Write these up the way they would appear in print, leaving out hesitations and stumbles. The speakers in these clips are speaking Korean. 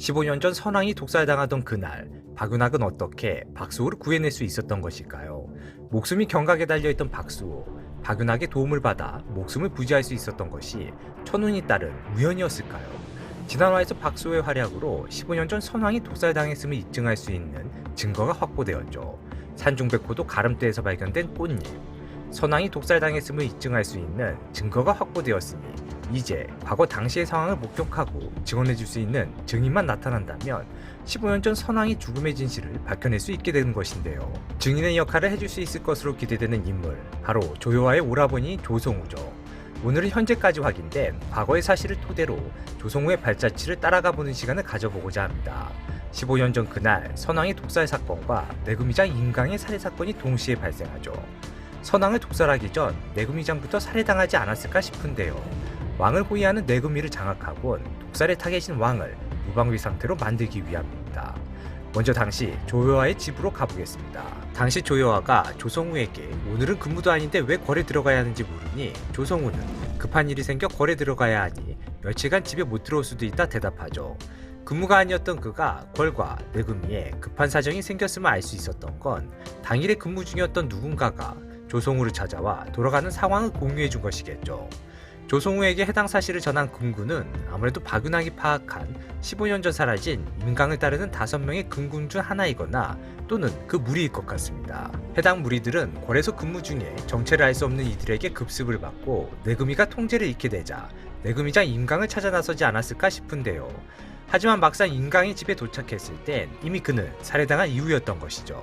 15년 전 선왕이 독살당하던 그날, 박윤학은 어떻게 박수호를 구해낼 수 있었던 것일까요? 목숨이 경각에 달려있던 박수호, 박윤학의 도움을 받아 목숨을 부지할 수 있었던 것이 천운이 따른 우연이었을까요? 지난화에서 박수호의 활약으로 15년 전 선왕이 독살당했음을 입증할 수 있는 증거가 확보되었죠. 산중백호도 가름대에서 발견된 꽃잎, 선왕이 독살당했음을 입증할 수 있는 증거가 확보되었으니 이제 과거 당시의 상황을 목격하고 증언해줄 수 있는 증인만 나타난다면 15년 전 선왕이 죽음의 진실을 밝혀낼 수 있게 되는 것인데요. 증인의 역할을 해줄 수 있을 것으로 기대되는 인물, 바로 조효와의 오라버니 조성우죠. 오늘은 현재까지 확인된 과거의 사실을 토대로 조성우의 발자취를 따라가 보는 시간을 가져보고자 합니다. 15년 전 그날 선왕의 독살 사건과 내금위장 임강의 살해 사건이 동시에 발생하죠. 선왕을 독살하기 전 내금위장부터 살해당하지 않았을까 싶은데요. 왕을 호위하는 내금위를 장악하곤 독살의 타겟인 왕을 무방비 상태로 만들기 위함입니다. 먼저 당시 조효와의 집으로 가보겠습니다. 당시 조효와가 조성우에게 오늘은 근무도 아닌데 왜 거래 들어가야 하는지 물으니 조성우는 급한 일이 생겨 거래 들어가야 하니 며칠간 집에 못 들어올 수도 있다 대답하죠. 근무가 아니었던 그가 궐과 내금위에 급한 사정이 생겼음을 알 수 있었던 건 당일에 근무 중이었던 누군가가 조성우를 찾아와 돌아가는 상황을 공유해 준 것이겠죠. 조성우에게 해당 사실을 전한 금군은 아무래도 박윤학이 파악한 15년 전 사라진 임강을 따르는 5명의 금군 중 하나이거나 또는 그 무리일 것 같습니다. 해당 무리들은 궐에서 근무 중에 정체를 알 수 없는 이들에게 급습을 받고 내금위가 통제를 잃게 되자 내금위장 임강을 찾아 나서지 않았을까 싶은데요. 하지만 막상 임강이 집에 도착했을 땐 이미 그는 살해당한 이후였던 것이죠.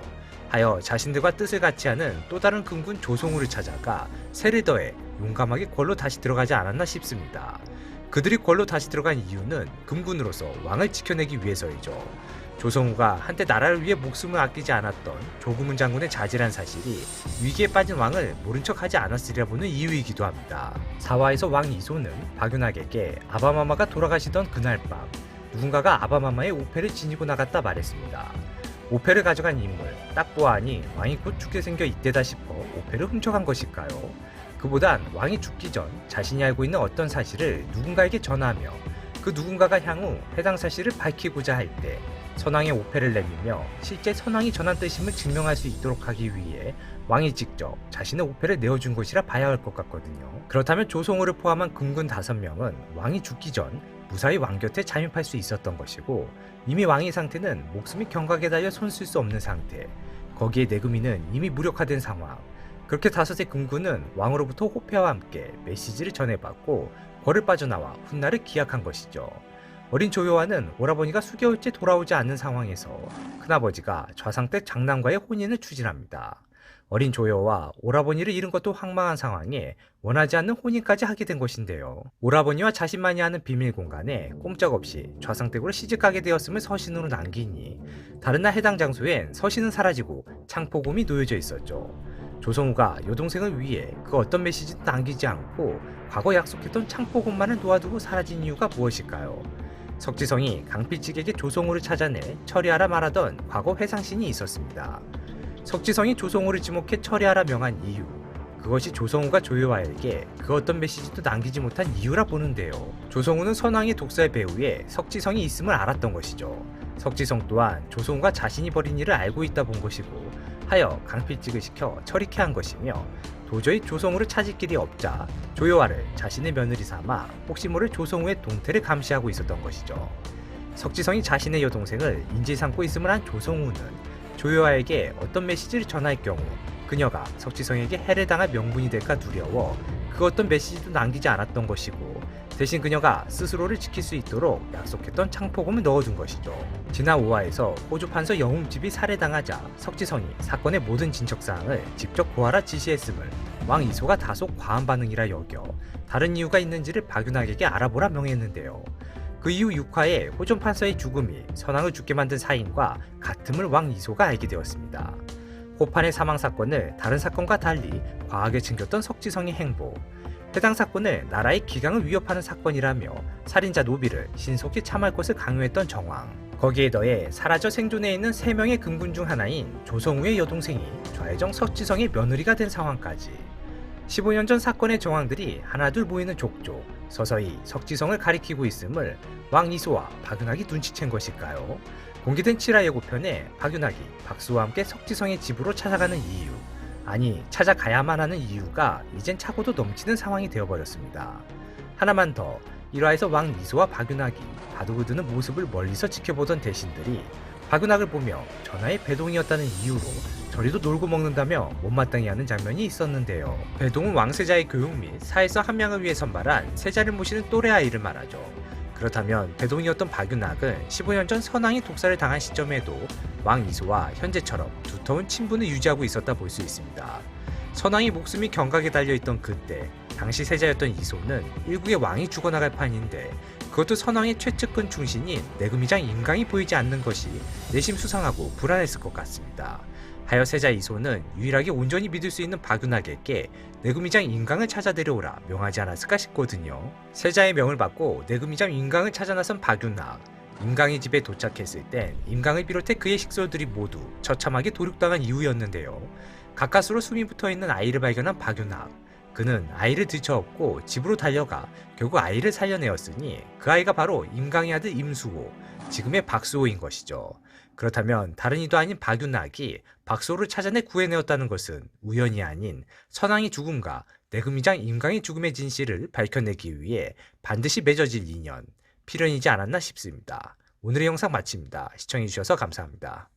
하여 자신들과 뜻을 같이 하는 또 다른 금군 조성우를 찾아가 세를 더해 용감하게 궐로 다시 들어가지 않았나 싶습니다. 그들이 궐로 다시 들어간 이유는 금군으로서 왕을 지켜내기 위해서이죠. 조성우가 한때 나라를 위해 목숨을 아끼지 않았던 조금은 장군의 자질한 사실이 위기에 빠진 왕을 모른 척하지 않았으리라 보는 이유이기도 합니다. 사화에서 왕 이소는 박윤학에게 아바마마가 돌아가시던 그날 밤 누군가가 아바마마의 오패를 지니고 나갔다 말했습니다. 오패를 가져간 인물, 딱 보아하니 왕이 곧 죽게 생겨 이때다 싶어 오패를 훔쳐간 것일까요? 그보단 왕이 죽기 전 자신이 알고 있는 어떤 사실을 누군가에게 전하며 그 누군가가 향후 해당 사실을 밝히고자 할 때 선왕의 오패를 내밀며 실제 선왕이 전한 뜻임을 증명할 수 있도록 하기 위해 왕이 직접 자신의 오패를 내어준 것이라 봐야 할 것 같거든요. 그렇다면 조성우를 포함한 금군 5명은 왕이 죽기 전 무사히 왕 곁에 잠입할 수 있었던 것이고 이미 왕의 상태는 목숨이 경각에 달려 손 쓸 수 없는 상태, 거기에 내금위는 이미 무력화된 상황. 그렇게 5의 금군은 왕으로부터 호패와 함께 메시지를 전해받고 궐을 빠져나와 훗날을 기약한 것이죠. 어린 조효와는 오라버니가 수개월째 돌아오지 않는 상황에서 큰아버지가 좌상 때 장남과의 혼인을 추진합니다. 어린 조효와 오라버니를 잃은 것도 황망한 상황에 원하지 않는 혼인까지 하게 된 것인데요. 오라버니와 자신만이 아는 비밀 공간에 꼼짝없이 좌상댁으로 시집가게 되었음을 서신으로 남기니 다른 날 해당 장소엔 서신은 사라지고 창포곰이 놓여져 있었죠. 조성우가 여동생을 위해 그 어떤 메시지도 남기지 않고 과거 약속했던 창포곰만을 놓아두고 사라진 이유가 무엇일까요? 석지성이 강필직에게 조성우를 찾아내 처리하라 말하던 과거 회상신이 있었습니다. 석지성이 조성우를 지목해 처리하라 명한 이유, 그것이 조성우가 조효와에게 그 어떤 메시지도 남기지 못한 이유라 보는데요. 조성우는 선왕의 독살 배후에 석지성이 있음을 알았던 것이죠. 석지성 또한 조성우가 자신이 벌인 일을 알고 있다 본 것이고 하여 강필직을 시켜 처리케 한 것이며 도저히 조성우를 찾을 길이 없자 조효와를 자신의 며느리 삼아 혹시 모를 조성우의 동태를 감시하고 있었던 것이죠. 석지성이 자신의 여동생을 인질 삼고 있음을 한 조성우는 조효와에게 어떤 메시지를 전할 경우 그녀가 석지성에게 해를 당할 명분이 될까 두려워 그 어떤 메시지도 남기지 않았던 것이고 대신 그녀가 스스로를 지킬 수 있도록 약속했던 창포검을 넣어둔 것이죠. 지난 5화에서 호주 판서 영웅집이 살해당하자 석지성이 사건의 모든 진척사항을 직접 고하라 지시했음을 왕 이소가 다소 과한 반응이라 여겨 다른 이유가 있는지를 박윤학에게 알아보라 명했는데요. 그 이후 6화에 호전 판서의 죽음이 선왕을 죽게 만든 사인과 같음을 왕 이소가 알게 되었습니다. 호판의 사망 사건을 다른 사건과 달리 과하게 챙겼던 석지성의 행보, 해당 사건을 나라의 기강을 위협하는 사건이라며 살인자 노비를 신속히 참할 것을 강요했던 정황, 거기에 더해 사라져 생존해 있는 3명의 금군 중 하나인 조성우의 여동생이 좌의정 석지성의 며느리가 된 상황까지 15년 전 사건의 정황들이 하나둘 보이는 족족 서서히 석지성을 가리키고 있음을 왕 이소와 박윤학이 눈치챈 것일까요? 공개된 7화 예고편에 박윤학이 박수와 함께 석지성의 집으로 찾아가는 이유, 아니 찾아가야만 하는 이유가 이젠 차고도 넘치는 상황이 되어버렸습니다. 하나만 더, 1화에서 왕 이소와 박윤학이 바둑을 두는 모습을 멀리서 지켜보던 대신들이 박윤학을 보며 전하의 배동이었다는 이유로 저리도 놀고 먹는다며 못마땅해 하는 장면이 있었는데요. 배동은 왕세자의 교육 및 사회성 함양을 위해 선발한 세자를 모시는 또래 아이를 말하죠. 그렇다면 배동이었던 박윤학은 15년 전 선왕이 독사를 당한 시점에도 왕 이소와 현재처럼 두터운 친분을 유지하고 있었다 볼 수 있습니다. 선왕이 목숨이 경각에 달려있던 그때 당시 세자였던 이소는 일국의 왕이 죽어나갈 판인데 그것도 선왕의 최측근 충신인 내금위장 임강이 보이지 않는 것이 내심 수상하고 불안했을 것 같습니다. 하여 세자 이소는 유일하게 온전히 믿을 수 있는 박윤학에게 내금위장 임강을 찾아 데려오라 명하지 않았을까 싶거든요. 세자의 명을 받고 내금위장 임강을 찾아 나선 박윤학. 임강의 집에 도착했을 땐 임강을 비롯해 그의 식솔들이 모두 처참하게 도륙당한 이후였는데요. 가까스로 숨이 붙어있는 아이를 발견한 박윤학. 그는 아이를 들쳐업고 집으로 달려가 결국 아이를 살려내었으니 그 아이가 바로 임강의 아들 임수호, 지금의 박수호인 것이죠. 그렇다면 다른 이도 아닌 박윤학이 박수호를 찾아내 구해내었다는 것은 우연이 아닌 선왕의 죽음과 내금위장 임강의 죽음의 진실을 밝혀내기 위해 반드시 맺어질 인연, 필연이지 않았나 싶습니다. 오늘의 영상 마칩니다. 시청해주셔서 감사합니다.